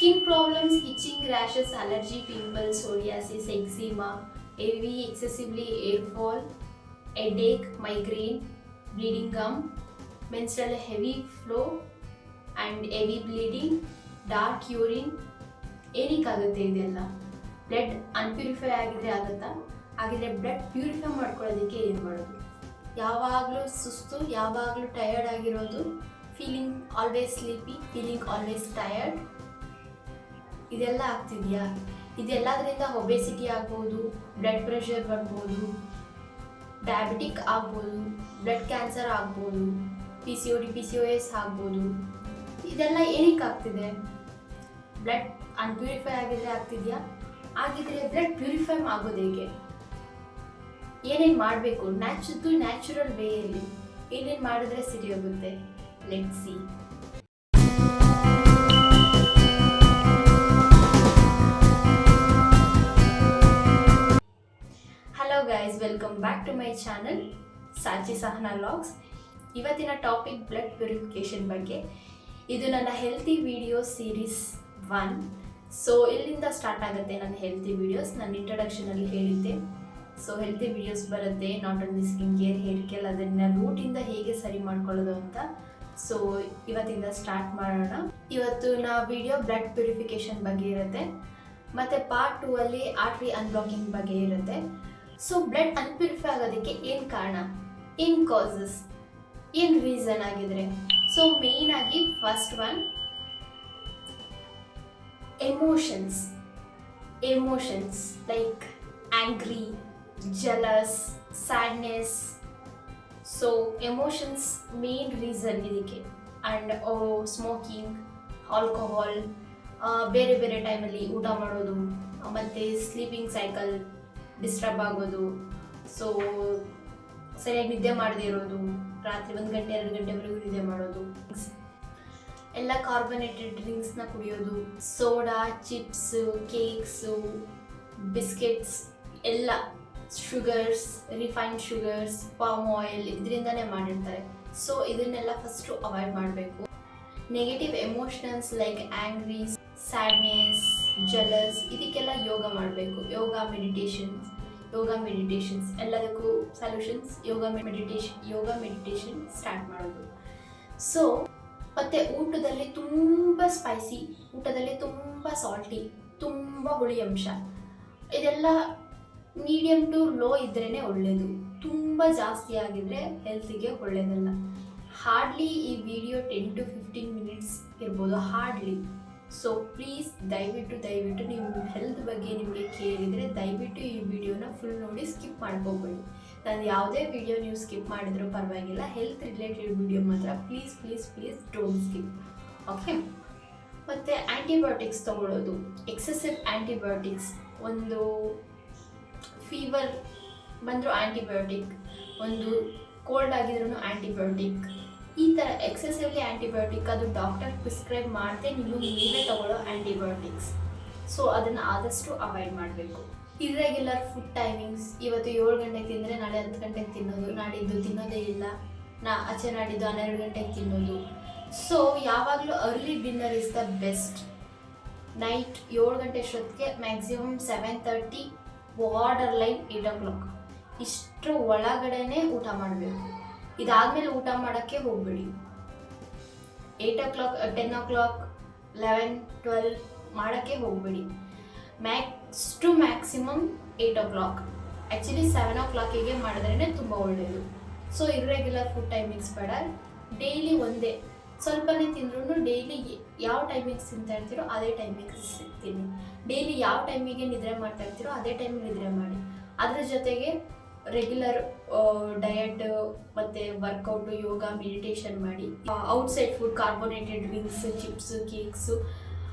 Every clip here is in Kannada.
Skin problems, itching, rashes, allergy, pimples, psoriasis, eczema, heavy, excessively hair fall, headache, migraine, bleeding gum, menstrual heavy flow and heavy bleeding, dark urine. ಏನಕ್ಕಾಗುತ್ತೆ ಇದೆಲ್ಲ? ಬ್ಲಡ್ ಅನ್ಪ್ಯೂರಿಫೈ ಆಗಿದ್ರೆ ಆಗುತ್ತಾ? ಹಾಗಿದ್ರೆ ಬ್ಲಡ್ ಪ್ಯೂರಿಫೈ ಮಾಡ್ಕೊಳ್ಳೋದಕ್ಕೆ ಏನು ಮಾಡೋದು? ಯಾವಾಗಲೂ ಸುಸ್ತು, ಯಾವಾಗಲೂ ಟಯರ್ಡ್ ಆಗಿರೋದು, feeling always sleepy, feeling always tired, ಇದೆಲ್ಲ ಆಗ್ತಿದೆಯಾ? ಇದೆಲ್ಲದರಿಂದ ಒಬೆಸಿಟಿ ಆಗ್ಬೋದು, ಬ್ಲಡ್ ಪ್ರೆಷರ್ ಬರ್ಬೋದು, ಡಯಾಬಿಟಿಕ್ ಆಗ್ಬೋದು, ಬ್ಲಡ್ ಕ್ಯಾನ್ಸರ್ ಆಗ್ಬೋದು, PCOD PCOS ಆಗ್ಬೋದು. ಇದೆಲ್ಲ ಏನಕ್ಕೆ ಆಗ್ತಿದೆ? ಬ್ಲಡ್ ಅನ್ಪ್ಯೂರಿಫೈ ಆಗಿದ್ರೆ ಆಗ್ತಿದೆಯಾ? ಆಗಿದ್ರೆ ಬ್ಲಡ್ ಪ್ಯೂರಿಫೈ ಆಗೋದು ಹೇಗೆ? ಏನೇನು ಮಾಡಬೇಕು? ನ್ಯಾಚುರಲ್ ವೇಯಲ್ಲಿ ಏನೇನು ಮಾಡಿದ್ರೆ ಸರಿ ಹೋಗುತ್ತೆ? Let's see. Hello guys, welcome back to my channel Sachi Sahana vlogs. ಇವತ್ತಿನ ಟಾಪಿಕ್ ಬ್ಲಡ್ ಪ್ಯೂರಿಫಿಕೇಶನ್ ಬಗ್ಗೆ. ಇದು ನನ್ನ ಹೆಲ್ತಿ ವಿಡಿಯೋಸ್ ಸೀರೀಸ್ 1. ಸೊ ಇಲ್ಲಿಂದ ಸ್ಟಾರ್ಟ್ ಆಗುತ್ತೆ ನನ್ನ ಹೆಲ್ತಿ ವಿಡಿಯೋಸ್. ನಾನು ಇಂಟ್ರೊಡಕ್ಷನಲ್ಲಿ ಹೇಳಿದ್ದೆ, ಸೊ ಹೆಲ್ತಿ ವಿಡಿಯೋಸ್ ಬರುತ್ತೆ, not only skin care, hair care, ಅದನ್ನು ರೂಟಿಂದ ಹೇಗೆ ಸರಿ ಮಾಡ್ಕೊಳ್ಳೋದು ಅಂತ. ಸೊ ಇವತ್ತಿಂದ ಸ್ಟಾರ್ಟ್ ಮಾಡೋಣ. ಇವತ್ತಿನ ವಿಡಿಯೋ ಬ್ಲಡ್ ಪ್ಯೂರಿಫಿಕೇಶನ್ ಬಗ್ಗೆ ಇರುತ್ತೆ, ಮತ್ತು ಪಾರ್ಟ್ 2 ಅಲ್ಲಿ ಆರ್ಟರಿ ಅನ್ಬ್ಲಾಕಿಂಗ್ ಬಗ್ಗೆ ಇರುತ್ತೆ. ಸೊ ಬ್ಲಡ್ ಅನ್ಪ್ಯೂರಿಫೈ ಆಗೋದಕ್ಕೆ ಏನು ಕಾರಣ, ಏನು ಕಾಸಸ್, ಏನು ರೀಸನ್ ಆಗಿದ್ರೆ? ಸೊ ಮೇನ್ ಆಗಿ first one, emotions like angry, jealous, sadness. So emotions main reason ಇದಕ್ಕೆ. ಆ್ಯಂಡ್ ಸ್ಮೋಕಿಂಗ್, ಆಲ್ಕೋಹಾಲ್, ಬೇರೆ ಬೇರೆ ಟೈಮಲ್ಲಿ ಊಟ ಮಾಡೋದು, ಮತ್ತು ಸ್ಲೀಪಿಂಗ್ ಸೈಕಲ್ ಡಿಸ್ಟರ್ಬ್ ಆಗೋದು, ಸೊ ಸರಿಯಾಗಿ ನಿದ್ದೆ ಮಾಡದೇ ಇರೋದು, ರಾತ್ರಿ 1 ಗಂಟೆ 2 ಗಂಟೆವರೆಗೂ ನಿದ್ದೆ ಮಾಡೋದು, ಎಲ್ಲ ಕಾರ್ಬನೇಟೆಡ್ ಡ್ರಿಂಕ್ಸ್ನ ಕುಡಿಯೋದು, ಸೋಡಾ, ಚಿಪ್ಸು, ಕೇಕ್ಸು, ಬಿಸ್ಕೆಟ್ಸ್, ಎಲ್ಲ sugars, refined sugars, palm oil, ಇದರಿಂದನೇ ಮಾಡಿರ್ತಾರೆ. ಸೊ ಇದನ್ನೆಲ್ಲ ಫಸ್ಟು ಅವಾಯ್ಡ್ ಮಾಡಬೇಕು. Negative emotions like angry, sadness, jealous, ಇದಕ್ಕೆಲ್ಲ ಯೋಗ ಮಾಡಬೇಕು. ಯೋಗ ಮೆಡಿಟೇಷನ್ಸ್ ಎಲ್ಲದಕ್ಕೂ ಸೊಲ್ಯೂಷನ್ಸ್ ಯೋಗ ಮೆಡಿಟೇಷನ್ ಸ್ಟಾರ್ಟ್ ಮಾಡೋದು. ಸೊ ಮತ್ತು ಊಟದಲ್ಲಿ ತುಂಬ ಸ್ಪೈಸಿ, ಊಟದಲ್ಲಿ ತುಂಬ ಸಾಲ್ಟಿ, ತುಂಬ ಹುಳಿ ಅಂಶ, ಇದೆಲ್ಲ ಮೀಡಿಯಮ್ ಟು ಲೋ ಇದ್ರೇ ಒಳ್ಳೆಯದು. ತುಂಬ ಜಾಸ್ತಿ ಆಗಿದ್ರೆ ಹೆಲ್ತಿಗೆ ಒಳ್ಳೆಯದಲ್ಲ. ಹಾರ್ಡ್ಲಿ ಈ ವಿಡಿಯೋ 10 to 15 ಮಿನಿಟ್ಸ್ ಇರ್ಬೋದು, ಹಾರ್ಡ್ಲಿ. ಸೊ ಪ್ಲೀಸ್ ದಯವಿಟ್ಟು ನೀವು ಹೆಲ್ತ್ ಬಗ್ಗೆ ನಿಮಗೆ ಕೇಳಿದರೆ ದಯವಿಟ್ಟು ಈ ವಿಡಿಯೋನ ಫುಲ್ ನೋಡಿ, ಸ್ಕಿಪ್ ಮಾಡ್ಕೋಬೇಡಿ. ನಾನು ಯಾವುದೇ ವಿಡಿಯೋ ನೀವು ಸ್ಕಿಪ್ ಮಾಡಿದ್ರೂ ಪರವಾಗಿಲ್ಲ, ಹೆಲ್ತ್ ರಿಲೇಟೆಡ್ ವಿಡಿಯೋ ಮಾತ್ರ ಪ್ಲೀಸ್ ಡೋಂಟ್ ಸ್ಕಿಪ್, ಓಕೆ? ಮತ್ತು ಆ್ಯಂಟಿಬಯೋಟಿಕ್ಸ್ ತೊಗೊಳ್ಳೋದು, ಎಕ್ಸೆಸಿವ್ ಆ್ಯಂಟಿಬಯೋಟಿಕ್ಸ್, ಒಂದು ಫೀವರ್ ಬಂದರೂ ಆ್ಯಂಟಿಬಯೋಟಿಕ್, ಒಂದು ಕೋಲ್ಡ್ ಆಗಿದ್ರೂ ಆ್ಯಂಟಿಬಯೋಟಿಕ್, ಈ ಥರ ಎಕ್ಸೆಸಿವ್ಲಿ ಆ್ಯಂಟಿಬಯೋಟಿಕ್, ಅದು ಡಾಕ್ಟರ್ ಪ್ರಿಸ್ಕ್ರೈಬ್ ಮಾಡದೆ ನೀವು ನೀವೇ ತಗೊಳ್ಳೋ ಆ್ಯಂಟಿಬಯೋಟಿಕ್ಸ್. ಸೊ ಅದನ್ನು ಆದಷ್ಟು ಅವಾಯ್ಡ್ ಮಾಡಬೇಕು. ಇರ್ರೆಗ್ಯುಲರ್ ಫುಡ್ ಟೈಮಿಂಗ್ಸ್, ಇವತ್ತು 7 ಗಂಟೆಗೆ ತಿಂದರೆ ನಾಳೆ 10 ಗಂಟೆಗೆ ತಿನ್ನೋದು, ನಾಡಿದ್ದು ತಿನ್ನೋದೇ ಇಲ್ಲ, ನಾಡಿದ್ದು 12 ಗಂಟೆಗೆ ತಿನ್ನೋದು. ಸೊ ಯಾವಾಗಲೂ early dinner is the best. Night 7 ಗಂಟೆ ಅಷ್ಟೊತ್ತಿಗೆ ಮ್ಯಾಕ್ಸಿಮಮ್ 7:30, ಬಾರ್ಡರ್ ಲೈನ್ 8 o'clock ಇಷ್ಟರ ಒಳಗಡೆನೇ ಊಟ ಮಾಡಬೇಕು. ಇದಾದಮೇಲೆ ಊಟ ಮಾಡೋಕ್ಕೆ ಹೋಗ್ಬೇಡಿ. 8 o'clock, 10 o'clock, 11, 12 ಮಾಡೋಕ್ಕೆ ಹೋಗಬೇಡಿ. ಮ್ಯಾಕ್ಸಿಮಮ್ 8 o'clock, ಆ್ಯಕ್ಚುಲಿ 7 o'clock ಮಾಡಿದ್ರೇ ತುಂಬ ಒಳ್ಳೆಯದು. ಸೊ ಇರ್ರೆಗ್ಯುಲರ್ ಫುಡ್ ಟೈಮಿಂಗ್ಸ್ ಬೇಡ. ಡೈಲಿ ಒಂದೇ ಸ್ವಲ್ಪನೇ ತಿಂದ್ರೂ ಡೈಲಿ ಯಾವ ಟೈಮಿಂಗ್ಸ್ ತಿಂತಾ ಇರ್ತೀರೋ ಅದೇ ಟೈಮಿಂಗ್ಸ್ ತಿನ್ನಿ. ಡೈಲಿ ಯಾವ ಟೈಮಿಗೆ ನಿದ್ರೆ ಮಾಡ್ತಾ ಇರ್ತೀರೋ ಅದೇ ಟೈಮಿಗೆ ನಿದ್ರೆ ಮಾಡಿ. ಅದ್ರ ಜೊತೆಗೆ ರೆಗ್ಯುಲರ್ ಡಯಟ್ ಮತ್ತು ವರ್ಕೌಟು, ಯೋಗ, ಮೆಡಿಟೇಷನ್ ಮಾಡಿ. Outside food, carbonated drinks, chips, cakes,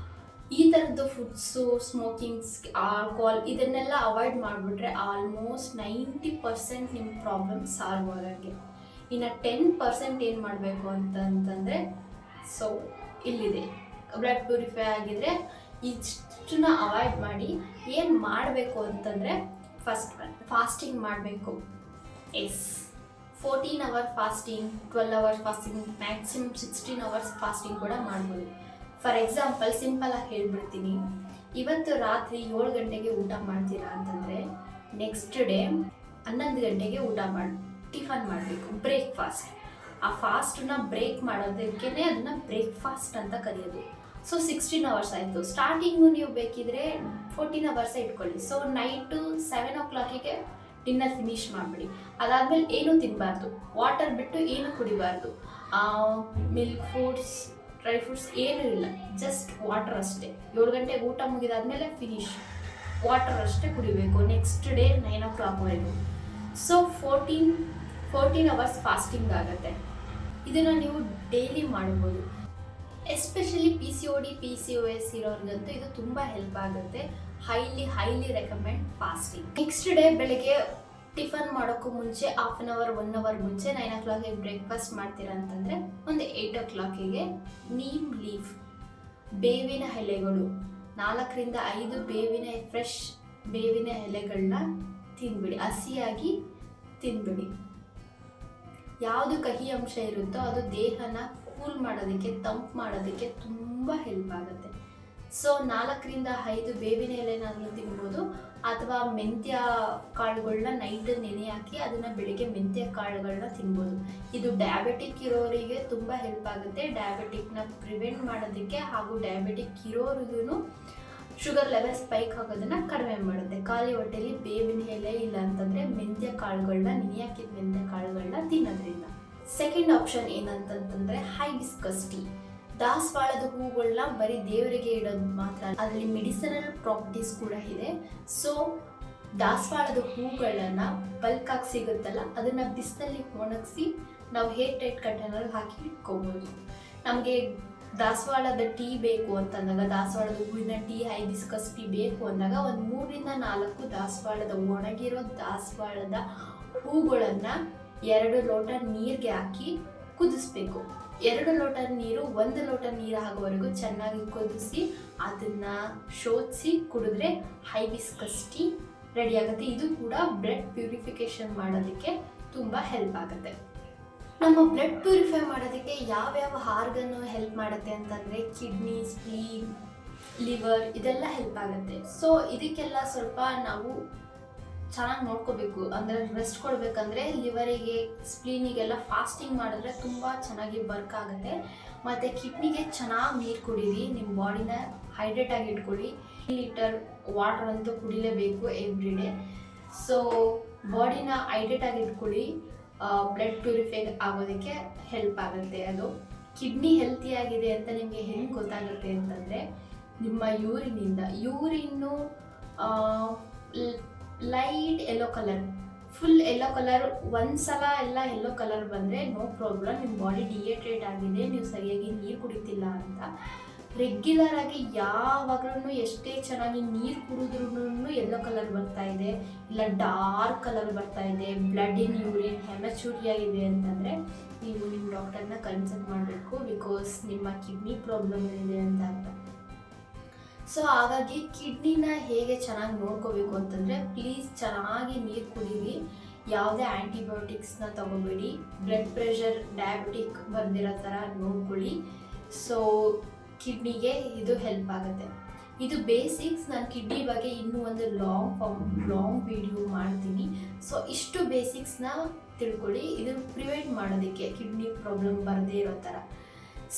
ಈ ಥರದ್ದು ಫುಡ್ಸು, ಸ್ಮೋಕಿಂಗ್ಸ್, ಆಲ್ಕೋಹಾಲ್, ಇದನ್ನೆಲ್ಲ ಅವಾಯ್ಡ್ ಮಾಡಿಬಿಟ್ರೆ ಆಲ್ಮೋಸ್ಟ್ 90% ನಿಮ್ಮ ಪ್ರಾಬ್ಲಮ್ ಸಾಲ್ವ್ ಆಗೋಂಗೆ. ಇನ್ನು 10% ಏನು ಮಾಡಬೇಕು ಅಂತಂದರೆ, ಸೊ ಇಲ್ಲಿದೆ, ಬ್ಲಡ್ ಪ್ಯೂರಿಫೈ ಆಗಿದ್ರೆ ಇಷ್ಟನ್ನ ಅವಾಯ್ಡ್ ಮಾಡಿ. ಏನು ಮಾಡಬೇಕು ಅಂತಂದರೆ, ಫಸ್ಟ್ ಫಾಸ್ಟಿಂಗ್ ಮಾಡಬೇಕು. 14 hour fasting, 12 hours fasting, maximum 16 hours fasting ಕೂಡ ಮಾಡ್ಬೋದು. ಫಾರ್ ಎಕ್ಸಾಂಪಲ್ ಸಿಂಪಲ್ ಆಗಿ ಹೇಳ್ಬಿಡ್ತೀನಿ, ಇವತ್ತು ರಾತ್ರಿ 7 ಗಂಟೆಗೆ ಊಟ ಮಾಡ್ತೀರಾ ಅಂತಂದರೆ ನೆಕ್ಸ್ಟ್ ಡೇ 11 ಗಂಟೆಗೆ ಊಟ ಮಾಡಿ ಟಿಫನ್ ಮಾಡಬೇಕು, ಬ್ರೇಕ್ಫಾಸ್ಟ್. ಆ ಫಾಸ್ಟನ್ನ ಬ್ರೇಕ್ ಮಾಡೋದಕ್ಕೇ ಅದನ್ನು ಬ್ರೇಕ್ಫಾಸ್ಟ್ ಅಂತ ಕರೆಯೋದು. ಸೊ 16 ಅವರ್ಸ್ ಆಯಿತು. ಸ್ಟಾರ್ಟಿಂಗು ನೀವು ಬೇಕಿದ್ರೆ 14 ಅವರ್ಸ್ ಇಟ್ಕೊಳ್ಳಿ. So night 7 o'clock dinner finish ಮಾಡಿಬಿಡಿ. ಅದಾದಮೇಲೆ ಏನೂ ತಿನ್ನಬಾರ್ದು, ವಾಟರ್ ಬಿಟ್ಟು ಏನೂ ಕುಡಿಬಾರ್ದು, ಮಿಲ್ಕ್ ಫುಡ್ಸ್, ಡ್ರೈ ಫ್ರೂಟ್ಸ್ ಏನೂ ಇಲ್ಲ, ಜಸ್ಟ್ ವಾಟರ್ ಅಷ್ಟೇ. 7 ಗಂಟೆಗೆ ಊಟ ಮುಗಿದಾದ್ಮೇಲೆ ಫಿನಿಶ್, ವಾಟರ್ ಅಷ್ಟೇ ಕುಡಿಬೇಕು next day 9 o'clock. So 14 hours fasting ಆಗುತ್ತೆ. ಇದನ್ನು ನೀವು ಡೈಲಿ ಮಾಡ್ಬೋದು. ಎಸ್ಪೆಷಲಿ PCOD PCOS ಇರೋರಿಗಂತೂ ಇದು ತುಂಬ ಹೆಲ್ಪ್ ಆಗುತ್ತೆ. Highly recommend fasting. Next day ಬೆಳಗ್ಗೆ ಟಿಫನ್ ಮಾಡೋಕ್ಕೂ ಮುಂಚೆ 1/2 hour 1 hour ಮುಂಚೆ 9 o'clock ಬ್ರೇಕ್ಫಾಸ್ಟ್ ಮಾಡ್ತೀರಾ ಅಂತಂದರೆ ಒಂದು 8 o'clock ನೀಮ್ ಲೀಫ್, ಬೇವಿನ ಎಲೆಗಳು, 4 ರಿಂದ 5 ಫ್ರೆಶ್ ಬೇವಿನ ಎಲೆಗಳನ್ನ ತಿನ್ಬಿಡಿ, ಹಸಿಯಾಗಿ ತಿನ್ಬಿಡಿ. ಯಾವುದು ಕಹಿ ಅಂಶ ಇರುತ್ತೋ ಅದು ದೇಹನ ಕೂಲ್ ಮಾಡೋದಕ್ಕೆ, ತಂಪು ಮಾಡೋದಕ್ಕೆ ತುಂಬ ಹೆಲ್ಪ್ ಆಗುತ್ತೆ. ಸೊ 4 ರಿಂದ 5 ಬೇವಿನ ಎಲೆನಾದರೂ ತಿನ್ಬೋದು, ಅಥವಾ ಮೆಂತ್ಯ ಕಾಳುಗಳನ್ನ ನೈಟ್ ನೆನೆ ಹಾಕಿ ಅದನ್ನು ಬೆಳಿಗ್ಗೆ ಮೆಂತ್ಯ ಕಾಳುಗಳನ್ನ ತಿನ್ಬೋದು. ಇದು ಡಯಾಬಿಟಿಕ್ ಇರೋರಿಗೆ ತುಂಬ ಹೆಲ್ಪ್ ಆಗುತ್ತೆ, ಡಯಾಬಿಟಿಕ್ನ ಪ್ರಿವೆಂಟ್ ಮಾಡೋದಕ್ಕೆ, ಹಾಗೂ ಡಯಾಬಿಟಿಕ್ ಇರೋರಿಗೂ ಶುಗರ್ ಲೆವೆಲ್ ಸ್ಪೈಕ್ ಆಗೋದನ್ನು ಕಡಿಮೆ ಮಾಡುತ್ತೆ. ಖಾಲಿ ಹೊಟ್ಟೆಯಲ್ಲಿ ಬೇವಿನ ಎಲೆ ಇಲ್ಲ ಅಂತಂದರೆ ಮೆಂತ್ಯ ಕಾಳುಗಳನ್ನ, ನೆನೆ ಹಾಕಿದ ಮೆಂತ್ಯ ಕಾಳುಗಳನ್ನ ತಿನ್ನೋದ್ರಿಂದ. ಸೆಕೆಂಡ್ ಆಪ್ಷನ್ ಏನಂತಂತಂದರೆ ಹೈಬಿಸ್ಕಸ್ ಟೀ. ದಾಸವಾಳದ ಹೂಗಳನ್ನ ಬರೀ ದೇವರಿಗೆ ಇಡೋದು ಮಾತ್ರ, ಅದರಲ್ಲಿ ಮೆಡಿಸಿನಲ್ ಪ್ರಾಪರ್ಟೀಸ್ ಕೂಡ ಇದೆ. ಸೊ ದಾಸವಾಳದ ಹೂಗಳನ್ನು ಬಲ್ಕಾಗಿ ಸಿಗುತ್ತಲ್ಲ, ಅದನ್ನು ಬಿಸಿಲಲ್ಲಿ ಒಣಗಿಸಿ ನಾವು ಹೇರ್ ಟೈಟ್ ಕಂಟೈನರ್ ಹಾಕಿ ಇಟ್ಕೋಬೋದು. ನಮಗೆ ದಾಸವಾಳದ ಟೀ ಬೇಕು ಅಂತಂದಾಗ, ದಾಸವಾಳದ ಹೂವಿನ ಟೀ, ಹೈಬಿಸ್ಕಸ್ ಟೀ ಬೇಕು ಅಂದಾಗ ಒಂದು 3 ರಿಂದ 4 ದಾಸವಾಳದ ಒಣಗಿರೋ ದಾಸವಾಳದ ಹೂಗಳನ್ನು 2 ಲೋಟ ನೀರಿಗೆ ಹಾಕಿ ಕುದಿಸ್ಬೇಕು. 2 ಲೋಟ ನೀರು 1 ಲೋಟ ನೀರು ಆಗೋವರೆಗೂ ಚೆನ್ನಾಗಿ ಕುದಿಸಿ ಅದನ್ನು ಶೋಧಿಸಿ ಕುಡಿದ್ರೆ ಹೈಬಿಸ್ಕಸ್ ಟೀ ರೆಡಿ ಆಗುತ್ತೆ. ಇದು ಕೂಡ ಬ್ಲಡ್ ಪ್ಯೂರಿಫಿಕೇಶನ್ ಮಾಡೋದಕ್ಕೆ ತುಂಬ ಹೆಲ್ಪ್ ಆಗುತ್ತೆ. ನಮ್ಮ ಬ್ಲಡ್ ಪ್ಯೂರಿಫೈ ಮಾಡೋದಕ್ಕೆ ಯಾವ್ಯಾವ ಆರ್ಗನ್ನು ಹೆಲ್ಪ್ ಮಾಡುತ್ತೆ ಅಂತಂದರೆ ಕಿಡ್ನಿ, ಸ್ಪ್ಲೀನ್, ಲಿವರ್ ಇದೆಲ್ಲ ಹೆಲ್ಪ್ ಆಗುತ್ತೆ. ಸೊ ಇದಕ್ಕೆಲ್ಲ ಸ್ವಲ್ಪ ನಾವು ಚೆನ್ನಾಗಿ ನೋಡ್ಕೋಬೇಕು. ಅಂದರೆ ರೆಸ್ಟ್ ಕೊಡಬೇಕಂದ್ರೆ ಲಿವರಿಗೆ, ಸ್ಪ್ಲೀನಿಗೆಲ್ಲ ಫಾಸ್ಟಿಂಗ್ ಮಾಡಿದ್ರೆ ತುಂಬ ಚೆನ್ನಾಗಿ ವರ್ಕ್ ಆಗುತ್ತೆ. ಮತ್ತು ಕಿಡ್ನಿಗೆ ಚೆನ್ನಾಗಿ ನೀರು ಕುಡೀರಿ, ನಿಮ್ಮ ಬಾಡಿನ ಹೈಡ್ರೇಟ್ ಆಗಿ ಇಟ್ಕೊಳ್ಳಿ. 1 ಲೀಟರ್ ವಾಟರ್ ಅಂತೂ ಕುಡಿಲೇಬೇಕು ಎವ್ರಿ ಡೇ. ಸೊ ಬಾಡಿನ ಹೈಡ್ರೇಟ್ ಆಗಿ ಇಟ್ಕೊಳ್ಳಿ, ಬ್ಲಡ್ ಪ್ಯೂರಿಫೈ ಆಗೋದಕ್ಕೆ ಹೆಲ್ಪ್ ಆಗುತ್ತೆ. ಅದು ಕಿಡ್ನಿ ಹೆಲ್ತಿಯಾಗಿದೆ ಅಂತ ನಿಮಗೆ ಹೆಂಗೆ ಗೊತ್ತಾಗುತ್ತೆ ಅಂತಂದರೆ ನಿಮ್ಮ ಯೂರಿನಿಂದ. ಯೂರಿನ್ನು light yellow colour, full yellow colour, ಒಂದ್ಸಲ ಎಲ್ಲ ಯೆಲ್ಲೋ ಕಲರ್ ಬಂದರೆ ನೋ ಪ್ರಾಬ್ಲಮ್, ನಿಮ್ಮ ಬಾಡಿ ಡಿಹೈಡ್ರೇಟ್ ಆಗಿದೆ, ನೀವು ಸರಿಯಾಗಿ ನೀರು ಕುಡಿತಿಲ್ಲ ಅಂತ. ರೆಗ್ಯುಲರ್ ಆಗಿ ಯಾವಾಗಲೂ ಎಷ್ಟೇ ಚೆನ್ನಾಗಿ ನೀರು ಕುಡಿದ್ರೂ ಯೆಲ್ಲೋ ಕಲರ್ ಬರ್ತಾ ಇದೆ, ಇಲ್ಲ ಡಾರ್ಕ್ ಕಲರ್ ಬರ್ತಾ ಇದೆ, ಬ್ಲಡ್ ಇನ್ ಯೂರಿನ್ ಹೆಮಚೂರಿಯಾ ಇದೆ ಅಂತಂದರೆ ನೀವು ನಿಮ್ಮ ಡಾಕ್ಟರ್ನ ಕನ್ಸಲ್ಟ್ ಮಾಡಬೇಕು. ಬಿಕಾಸ್ ನಿಮ್ಮ ಕಿಡ್ನಿ ಪ್ರಾಬ್ಲಮ್ ಇದೆ ಅಂತ ಅರ್ಥ. ಸೊ ಹಾಗಾಗಿ ಕಿಡ್ನಿನ ಹೇಗೆ ಚೆನ್ನಾಗಿ ನೋಡ್ಕೋಬೇಕು ಅಂತಂದರೆ ಪ್ಲೀಸ್ ಚೆನ್ನಾಗಿ ನೀರು ಕುಡೀರಿ, ಯಾವುದೇ ಆ್ಯಂಟಿಬಯೋಟಿಕ್ಸ್ನ ತಗೋಬೇಡಿ, ಬ್ಲಡ್ ಪ್ರೆಷರ್, ಡಯಾಬಿಟಿಕ್ ಬರ್ದಿರೋ ಥರ ನೋಡ್ಕೊಳ್ಳಿ. ಸೊ ಕಿಡ್ನಿಗೆ ಇದು ಹೆಲ್ಪ್ ಆಗುತ್ತೆ. ಇದು ಬೇಸಿಕ್ಸ್. ನಾನು ಕಿಡ್ನಿ ಬಗ್ಗೆ ಇನ್ನೂ ಒಂದು ಲಾಂಗ್ ವಿಡಿಯೋ ಮಾಡ್ತೀನಿ. ಸೊ ಇಷ್ಟು ಬೇಸಿಕ್ಸ್ನ ತಿಳ್ಕೊಳ್ಳಿ, ಇದು ಪ್ರಿವೆಂಟ್ ಮಾಡೋದಕ್ಕೆ ಕಿಡ್ನಿ ಪ್ರಾಬ್ಲಮ್ ಬರದೇ ಇರೋ ಥರ.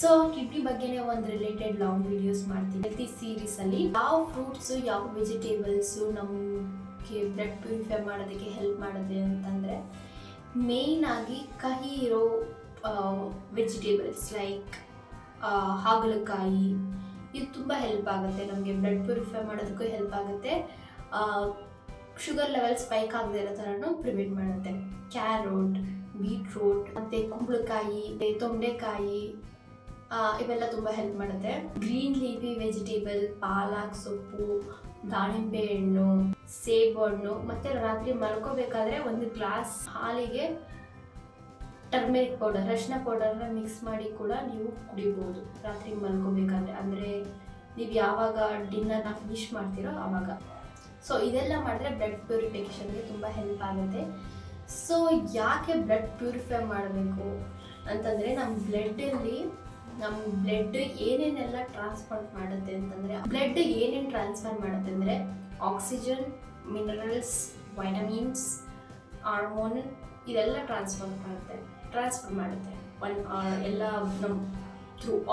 ಸೊ ಕಿಡ್ನಿ ಬಗ್ಗೆನೇ ಒಂದು ರಿಲೇಟೆಡ್ ಲಾಂಗ್ ವಿಡಿಯೋಸ್ ಮಾಡ್ತೀನಿ ಹೆಲ್ತಿ ಸೀರೀಸಲ್ಲಿ. ಯಾವ ಫ್ರೂಟ್ಸು, ಯಾವ ವೆಜಿಟೇಬಲ್ಸು ನಮಗೆ ಬ್ಲಡ್ ಪ್ಯೂರಿಫೈ ಮಾಡೋದಕ್ಕೆ ಹೆಲ್ಪ್ ಮಾಡುತ್ತೆ ಅಂತಂದರೆ ಮೇಯ್ನಾಗಿ ಕಹಿ ಇರೋ ವೆಜಿಟೇಬಲ್ಸ್ ಲೈಕ್ ಹಾಗಲಕಾಯಿ, ಇದು ತುಂಬ ಹೆಲ್ಪ್ ಆಗುತ್ತೆ ನಮಗೆ, ಬ್ಲಡ್ ಪ್ಯೂರಿಫೈ ಮಾಡೋದಕ್ಕೂ ಹೆಲ್ಪ್ ಆಗುತ್ತೆ, ಶುಗರ್ ಲೆವೆಲ್ ಸ್ಪೈಕ್ ಆಗದೆ ಇರೋ ಥರನೂ ಪ್ರಿವೆಂಟ್ ಮಾಡುತ್ತೆ. ಕ್ಯಾರೋಟ್, ಬೀಟ್ರೂಟ್, ಮತ್ತು ಕುಂಬಳಕಾಯಿ, ತೊಂಡೆಕಾಯಿ ಇವೆಲ್ಲ ತುಂಬ ಹೆಲ್ಪ್ ಮಾಡುತ್ತೆ. ಗ್ರೀನ್ ಲೀಫಿ ವೆಜಿಟೇಬಲ್, ಪಾಲಕ್ ಸೊಪ್ಪು, ದಾಳಿಂಬೆ ಹಣ್ಣು, ಸೇಬು ಹಣ್ಣು, ಮತ್ತು ರಾತ್ರಿ ಮಲ್ಕೋಬೇಕಾದ್ರೆ 1 ಗ್ಲಾಸ್ ಹಾಲಿಗೆ ಟರ್ಮೆರಿಕ್ ಪೌಡರ್, ಅರಿಶಿನ ಪೌಡರ್ನ ಮಿಕ್ಸ್ ಮಾಡಿ ಕೂಡ ನೀವು ಕುಡಿಬೋದು ರಾತ್ರಿ ಮಲ್ಕೋಬೇಕಾದ್ರೆ. ಅಂದರೆ ನೀವು ಯಾವಾಗ ಡಿನ್ನರ್ನ ಫಿನಿಶ್ ಮಾಡ್ತೀರೋ ಆವಾಗ. ಸೊ ಇದೆಲ್ಲ ಮಾಡಿದ್ರೆ ಬ್ಲಡ್ ಪ್ಯೂರಿಫಿಕೇಷನ್ಗೆ ತುಂಬ ಹೆಲ್ಪ್ ಆಗುತ್ತೆ. ಸೊ ಯಾಕೆ ಬ್ಲಡ್ ಪ್ಯೂರಿಫೈ ಮಾಡಬೇಕು ಅಂತಂದರೆ ನಮ್ಮ ಬ್ಲಡ್ಡಲ್ಲಿ ನಮ್ಮ ಬ್ಲಡ್ ಏನೇನೆಲ್ಲ ಟ್ರಾನ್ಸ್ಫರ್ ಮಾಡುತ್ತೆ ಅಂತಂದರೆ, ಬ್ಲಡ್ ಏನೇನು ಟ್ರಾನ್ಸ್ಫರ್ ಮಾಡುತ್ತೆ ಅಂದರೆ ಆಕ್ಸಿಜನ್, ಮಿನರಲ್ಸ್, ವೈಟಮಿನ್ಸ್, ಹಾರ್ಮೋನ್ ಇದೆಲ್ಲ ಟ್ರಾನ್ಸ್ಫರ್ ಮಾಡುತ್ತೆ ಎಲ್ಲ ನಮ್ಮ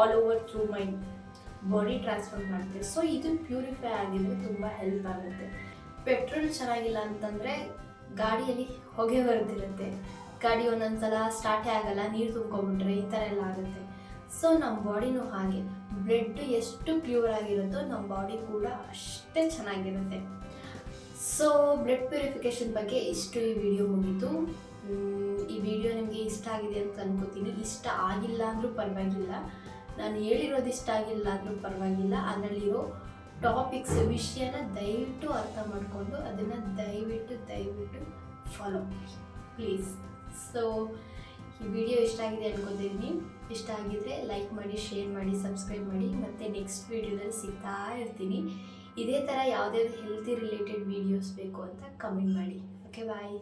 all over through mind body transfer ಮಾಡುತ್ತೆ. ಸೊ ಇದು ಪ್ಯೂರಿಫೈ ಆಗಿದ್ರೆ ತುಂಬ ಹೆಲ್ಪ್ ಆಗುತ್ತೆ. ಪೆಟ್ರೋಲ್ ಚೆನ್ನಾಗಿಲ್ಲ ಅಂತಂದರೆ ಗಾಡಿಯಲ್ಲಿ ಹೊಗೆ ಬರ್ತಿರುತ್ತೆ, ಗಾಡಿ ಒಂದೊಂದ್ಸಲ ಸ್ಟಾರ್ಟೇ ಆಗಲ್ಲ, ನೀರು ತುಂಬ್ಕೊಂಡ್ಬಿಟ್ರೆ ಈ ಥರ ಎಲ್ಲ ಆಗುತ್ತೆ. ಸೊ ನಮ್ಮ ಬಾಡಿನೂ ಹಾಗೆ, ಬ್ಲಡ್ ಎಷ್ಟು ಪ್ಯೂರ್ ಆಗಿರುತ್ತೋ ನಮ್ಮ ಬಾಡಿ ಕೂಡ ಅಷ್ಟೇ ಚೆನ್ನಾಗಿರುತ್ತೆ. ಸೊ ಬ್ಲಡ್ ಪ್ಯೂರಿಫಿಕೇಷನ್ ಬಗ್ಗೆ ಇಷ್ಟು ಈ ವಿಡಿಯೋ ಮುಗೀತು. ಈ ವಿಡಿಯೋ ನಿಮಗೆ ಇಷ್ಟ ಆಗಿದೆ ಅಂತ ಅನ್ಕೋತೀನಿ. ಇಷ್ಟ ಆಗಿಲ್ಲ ಅಂದರೂ ಪರವಾಗಿಲ್ಲ, ನಾನು ಹೇಳಿರೋದು ಇಷ್ಟ ಆಗಿಲ್ಲ ಅಂದರೂ ಪರವಾಗಿಲ್ಲ, ಅದರಲ್ಲಿರೋ ಟಾಪಿಕ್ಸ್ ವಿಷಯನ ದಯವಿಟ್ಟು ಅರ್ಥ ಮಾಡಿಕೊಂಡು ಅದನ್ನು ದಯವಿಟ್ಟು ಫಾಲೋ ಮಾಡಿ ಪ್ಲೀಸ್. ಸೊ ಈ ವಿಡಿಯೋ ಇಷ್ಟ ಆಗಿದೆ ಅನ್ಕೋತಿದ್ದೀನಿ. ಇಷ್ಟ ಆಗಿದ್ರೆ ಲೈಕ್ ಮಾಡಿ, ಶೇರ್ ಮಾಡಿ, ಸಬ್ಸ್ಕ್ರೈಬ್ ಮಾಡಿ. ಮತ್ತು ನೆಕ್ಸ್ಟ್ ವಿಡಿಯೋದಲ್ಲಿ ಸಿಗ್ತಾ ಇರ್ತೀನಿ. ಇದೇ ಥರ ಯಾವುದೇ ಹೆಲ್ತಿ ರಿಲೇಟೆಡ್ ವೀಡಿಯೋಸ್ ಬೇಕು ಅಂತ ಕಮೆಂಟ್ ಮಾಡಿ. ಓಕೆ, ಬಾಯ್.